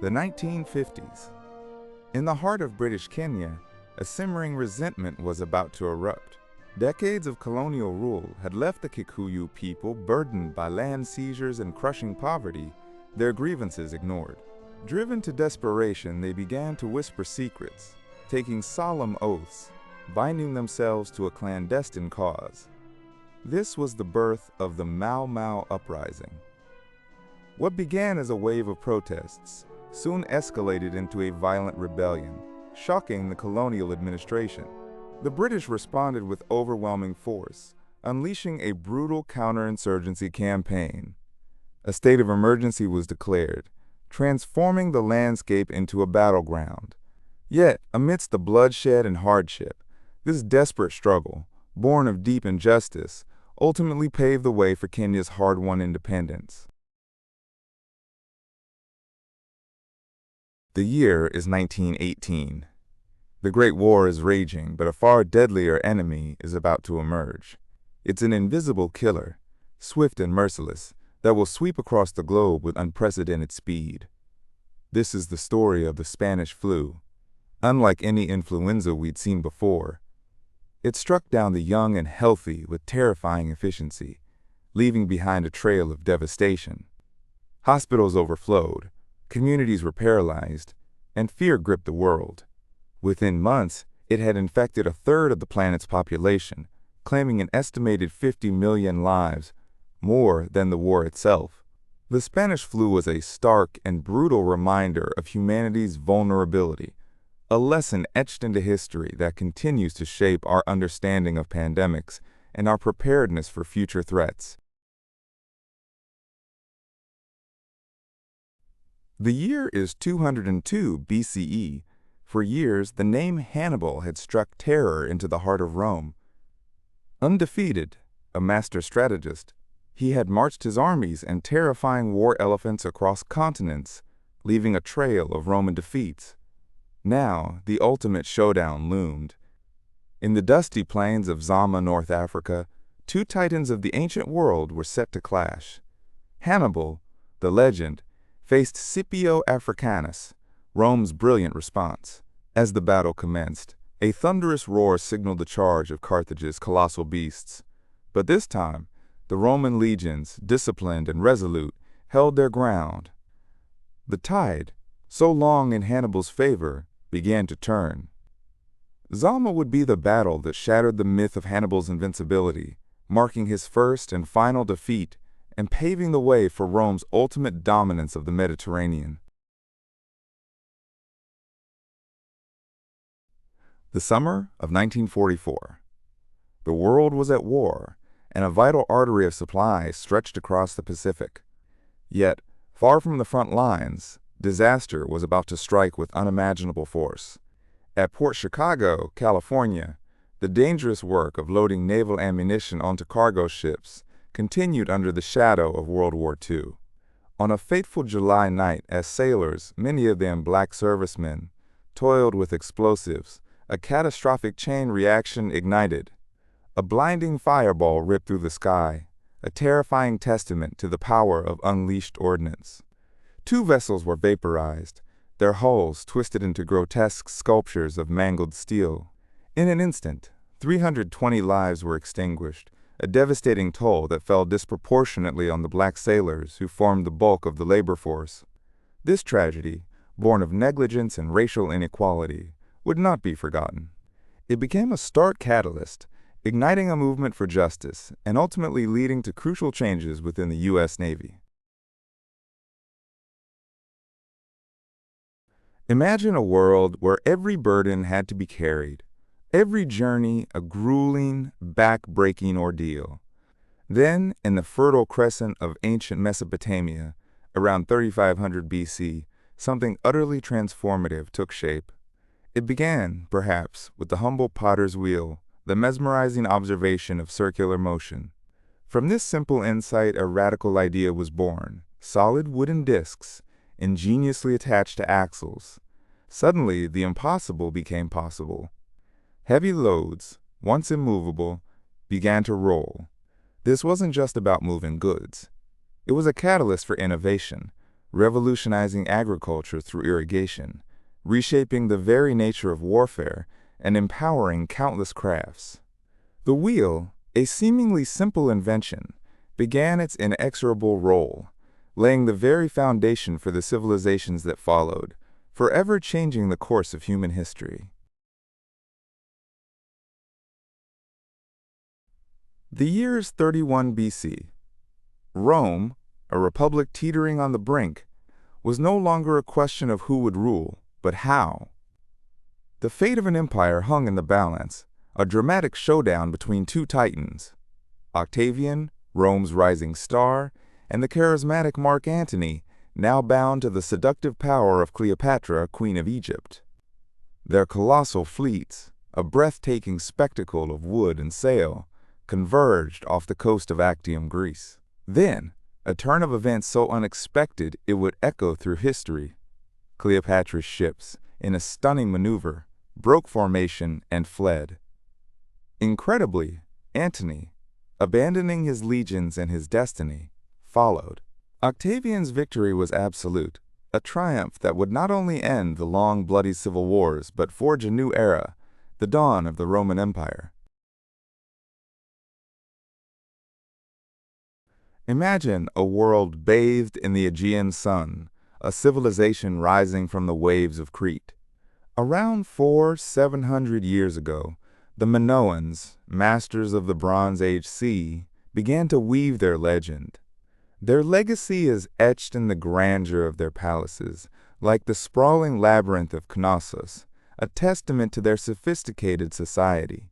The 1950s. In the heart of British Kenya, a simmering resentment was about to erupt. Decades of colonial rule had left the Kikuyu people burdened by land seizures and crushing poverty, their grievances ignored. Driven to desperation, they began to whisper secrets, taking solemn oaths, binding themselves to a clandestine cause. This was the birth of the Mau Mau Uprising. What began as a wave of protests soon escalated into a violent rebellion, shocking the colonial administration. The British responded with overwhelming force, unleashing a brutal counterinsurgency campaign. A state of emergency was declared, transforming the landscape into a battleground. Yet, amidst the bloodshed and hardship, this desperate struggle, born of deep injustice, ultimately paved the way for Kenya's hard-won independence. The year is 1918. The Great War is raging, but a far deadlier enemy is about to emerge. It's an invisible killer, swift and merciless, that will sweep across the globe with unprecedented speed. This is the story of the Spanish flu. Unlike any influenza we'd seen before, it struck down the young and healthy with terrifying efficiency, leaving behind a trail of devastation. Hospitals overflowed, communities were paralyzed, and fear gripped the world. Within months, it had infected a third of the planet's population, claiming an estimated 50 million lives, more than the war itself. The Spanish flu was a stark and brutal reminder of humanity's vulnerability, a lesson etched into history that continues to shape our understanding of pandemics and our preparedness for future threats. The year is 202 BCE. For years, the name Hannibal had struck terror into the heart of Rome. Undefeated, a master strategist, he had marched his armies and terrifying war elephants across continents, leaving a trail of Roman defeats. Now, the ultimate showdown loomed. In the dusty plains of Zama, North Africa, two titans of the ancient world were set to clash. Hannibal, the legend, faced Scipio Africanus, Rome's brilliant response. As the battle commenced, a thunderous roar signaled the charge of Carthage's colossal beasts. But this time, the Roman legions, disciplined and resolute, held their ground. The tide, so long in Hannibal's favor, began to turn. Zama would be the battle that shattered the myth of Hannibal's invincibility, marking his first and final defeat and paving the way for Rome's ultimate dominance of the Mediterranean. The summer of 1944. The world was at war, and a vital artery of supply stretched across the Pacific. Yet, far from the front lines, disaster was about to strike with unimaginable force. At Port Chicago, California, the dangerous work of loading naval ammunition onto cargo ships continued under the shadow of World War II. On a fateful July night, as sailors, many of them black servicemen, toiled with explosives, a catastrophic chain reaction ignited. A blinding fireball ripped through the sky, a terrifying testament to the power of unleashed ordnance. Two vessels were vaporized, their hulls twisted into grotesque sculptures of mangled steel. In an instant, 320 lives were extinguished, a devastating toll that fell disproportionately on the black sailors who formed the bulk of the labor force. This tragedy, born of negligence and racial inequality, would not be forgotten. It became a stark catalyst, igniting a movement for justice and ultimately leading to crucial changes within the U.S. Navy. Imagine a world where every burden had to be carried, every journey a grueling, back-breaking ordeal. Then, in the Fertile Crescent of ancient Mesopotamia, around 3500 BC, something utterly transformative took shape. It began, perhaps, with the humble potter's wheel, the mesmerizing observation of circular motion. From this simple insight, a radical idea was born: solid wooden discs, ingeniously attached to axles. Suddenly, the impossible became possible. Heavy loads, once immovable, began to roll. This wasn't just about moving goods. It was a catalyst for innovation, revolutionizing agriculture through irrigation, reshaping the very nature of warfare, and empowering countless crafts. The wheel, a seemingly simple invention, began its inexorable role, laying the very foundation for the civilizations that followed, forever changing the course of human history. The year is 31 BC. Rome, a republic teetering on the brink, was no longer a question of who would rule, but how. The fate of an empire hung in the balance, a dramatic showdown between two titans, Octavian, Rome's rising star, and the charismatic Mark Antony, now bound to the seductive power of Cleopatra, Queen of Egypt. Their colossal fleets, a breathtaking spectacle of wood and sail, converged off the coast of Actium, Greece. Then, a turn of events so unexpected it would echo through history. Cleopatra's ships, in a stunning maneuver, broke formation and fled. Incredibly, Antony, abandoning his legions and his destiny, followed. Octavian's victory was absolute, a triumph that would not only end the long, bloody civil wars but forge a new era, the dawn of the Roman Empire. Imagine a world bathed in the Aegean sun, a civilization rising from the waves of Crete. Around 700 years ago, the Minoans, masters of the Bronze Age sea, began to weave their legend. Their legacy is etched in the grandeur of their palaces, like the sprawling labyrinth of Knossos, a testament to their sophisticated society.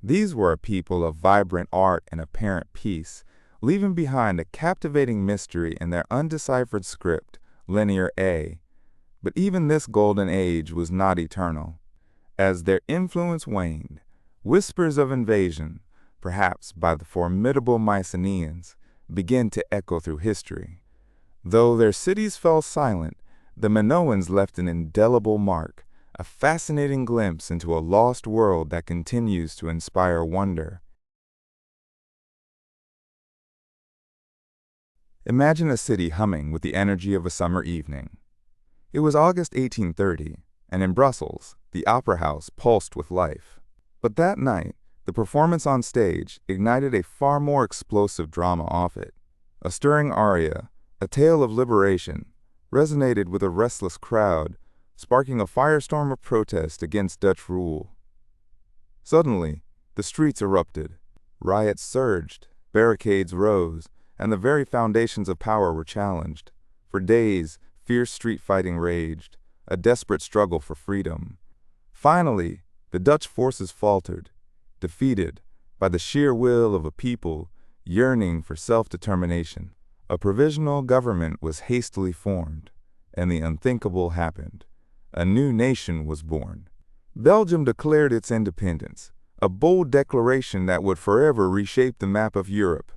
These were a people of vibrant art and apparent peace, leaving behind a captivating mystery in their undeciphered script, Linear A. But even this golden age was not eternal. As their influence waned, whispers of invasion, perhaps by the formidable Mycenaeans, began to echo through history. Though their cities fell silent, the Minoans left an indelible mark, a fascinating glimpse into a lost world that continues to inspire wonder. Imagine a city humming with the energy of a summer evening. It was August 1830, and in Brussels, the Opera House pulsed with life. But that night, the performance on stage ignited a far more explosive drama off it. A stirring aria, a tale of liberation, resonated with a restless crowd, sparking a firestorm of protest against Dutch rule. Suddenly, the streets erupted. Riots surged, barricades rose, and the very foundations of power were challenged. For days, fierce street fighting raged, a desperate struggle for freedom. Finally, the Dutch forces faltered, defeated by the sheer will of a people yearning for self-determination. A provisional government was hastily formed, and the unthinkable happened. A new nation was born. Belgium declared its independence, a bold declaration that would forever reshape the map of Europe.